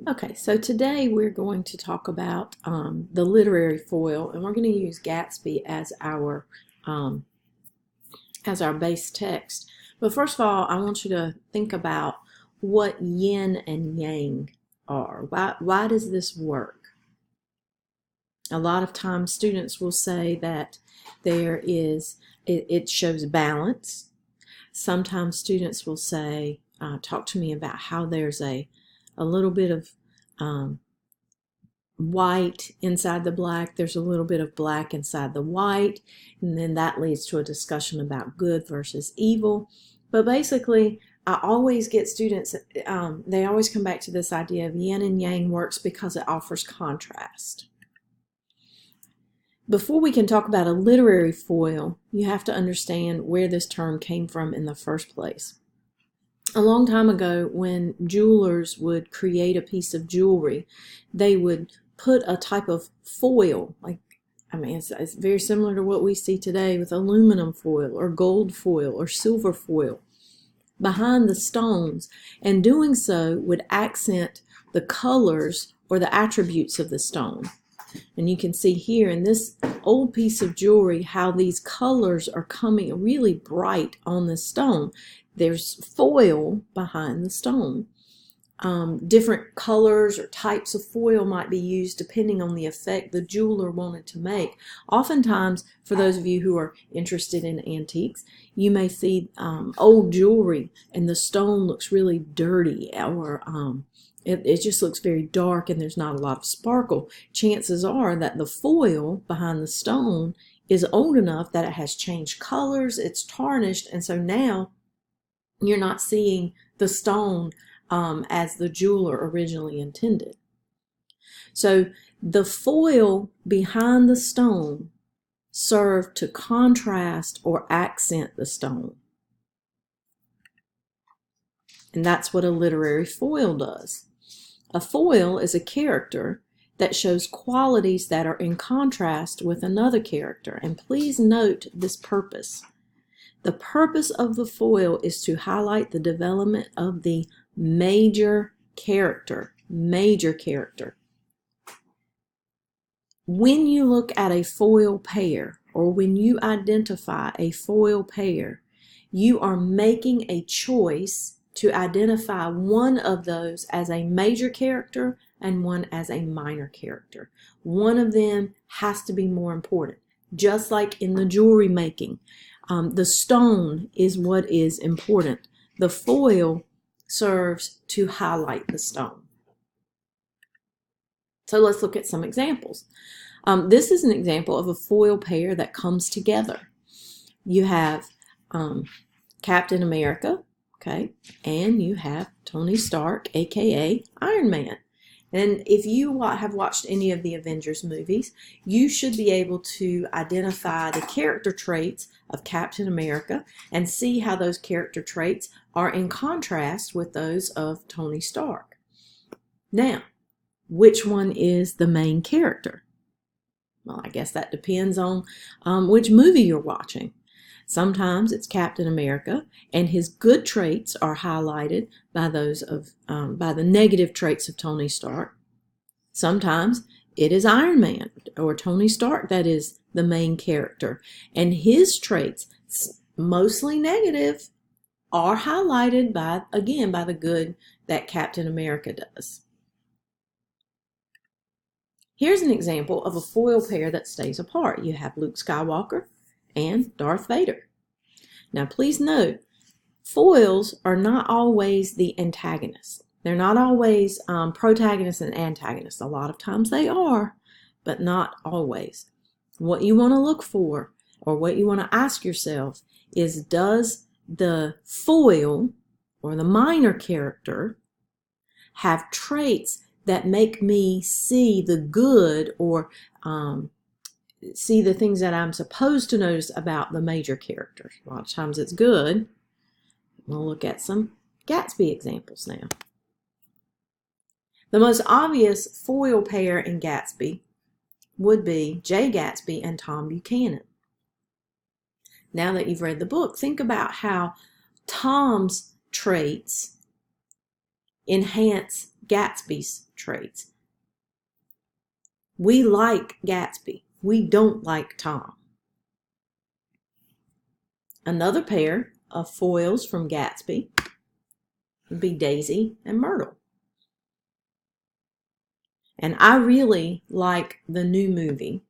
Okay, so today we're going to talk about the literary foil, and we're going to use Gatsby um, as our base text. But first of all, I want you to think about what yin and yang are. Why does this work? A lot of times students will say that it shows balance. Sometimes students will say, talk to me about how there's a little bit of white inside the black, there's a little bit of black inside the white, and then that leads to a discussion about good versus evil. But basically, I always get students, they always come back to this idea of yin and yang works because it offers contrast. Before we can talk about a literary foil, you have to understand where this term came from in the first place. A long time ago, when jewelers would create a piece of jewelry, they would put a type of foil, it's very similar to what we see today with aluminum foil or gold foil or silver foil behind the stones, and doing so would accent the colors or the attributes of the stone. And you can see here in this old piece of jewelry how these colors are coming really bright on the stone. There's foil behind the stone. Different colors or types of foil might be used depending on the effect the jeweler wanted to make. Oftentimes, for those of you who are interested in antiques, you may see old jewelry and the stone looks really dirty, or it just looks very dark and there's not a lot of sparkle. Chances are that the foil behind the stone is old enough that it has changed colors, it's tarnished, and so now you're not seeing the stone as the jeweler originally intended. So the foil behind the stone served to contrast or accent the stone. And that's what a literary foil does. A foil is a character that shows qualities that are in contrast with another character. And please note this purpose. The purpose of the foil is to highlight the development of the major character. When you look at a foil pair, or when you identify a foil pair, you are making a choice to identify one of those as a major character and one as a minor character. One of them has to be more important. Just like in the jewelry making, the stone is what is important. The foil serves to highlight the stone. So let's look at some examples. This is an example of a foil pair that comes together. You have Captain America, okay, and you have Tony Stark, aka Iron Man. And if you have watched any of the Avengers movies, you should be able to identify the character traits of Captain America and see how those character traits are in contrast with those of Tony Stark. Now, which one is the main character? Well, I guess that depends on which movie you're watching. Sometimes it's Captain America, and his good traits are highlighted by those of by the negative traits of Tony Stark. Sometimes it is Iron Man or Tony Stark that is the main character, and his traits, mostly negative, are highlighted by the good that Captain America does. Here's an example of a foil pair that stays apart. You have Luke Skywalker and Darth Vader. Now please note, foils are not always the antagonists. They're not always protagonists and antagonists. A lot of times they are, but not always. What you want to look for, or what you want to ask yourself, is does the foil or the minor character have traits that make me see the good, or see the things that I'm supposed to notice about the major character? A lot of times it's good. We'll look at some Gatsby examples now. The most obvious foil pair in Gatsby would be Jay Gatsby and Tom Buchanan. Now that you've read the book, think about how Tom's traits enhance Gatsby's traits. We like Gatsby. We don't like Tom. Another pair of foils from Gatsby would be Daisy and Myrtle. And I really like the new movie,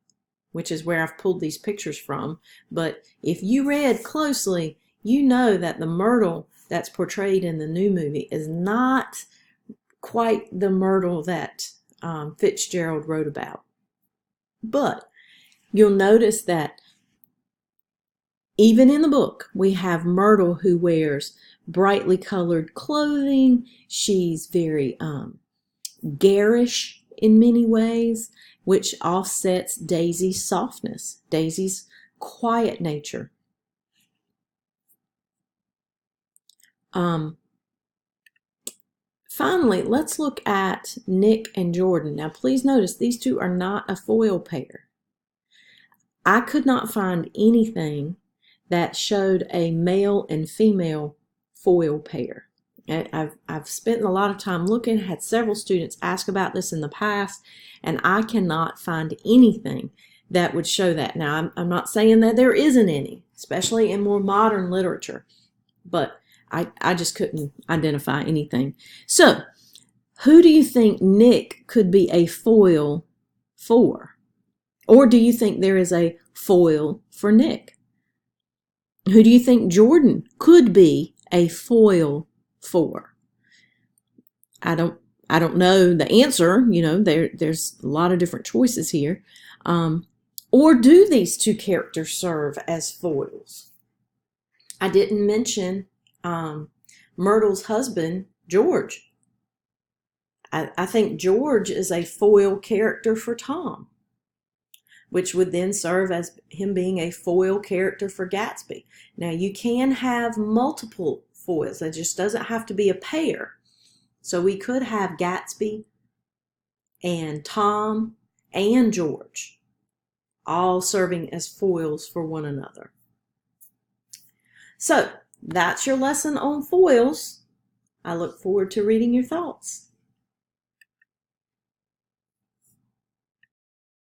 which is where I've pulled these pictures from. But if you read closely, you know that the Myrtle that's portrayed in the new movie is not quite the Myrtle that Fitzgerald wrote about. But you'll notice that even in the book, we have Myrtle who wears brightly colored clothing. She's very garish in many ways, which offsets Daisy's softness, Daisy's quiet nature. Finally, let's look at Nick and Jordan. Now, please notice these two are not a foil pair. I could not find anything that showed a male and female foil pair. I've spent a lot of time looking, had several students ask about this in the past, and I cannot find anything that would show that. Now, I'm not saying that there isn't any, especially in more modern literature, but I just couldn't identify anything. So, who do you think Nick could be a foil for? Or do you think there is a foil for Nick? Who do you think Jordan could be a foil for? I don't know the answer. You know, there's a lot of different choices here. Or do these two characters serve as foils? I didn't mention Myrtle's husband, George. I think George is a foil character for Tom, which would then serve as him being a foil character for Gatsby. Now, you can have multiple foils. It just doesn't have to be a pair. So we could have Gatsby and Tom and George all serving as foils for one another. So that's your lesson on foils. I look forward to reading your thoughts.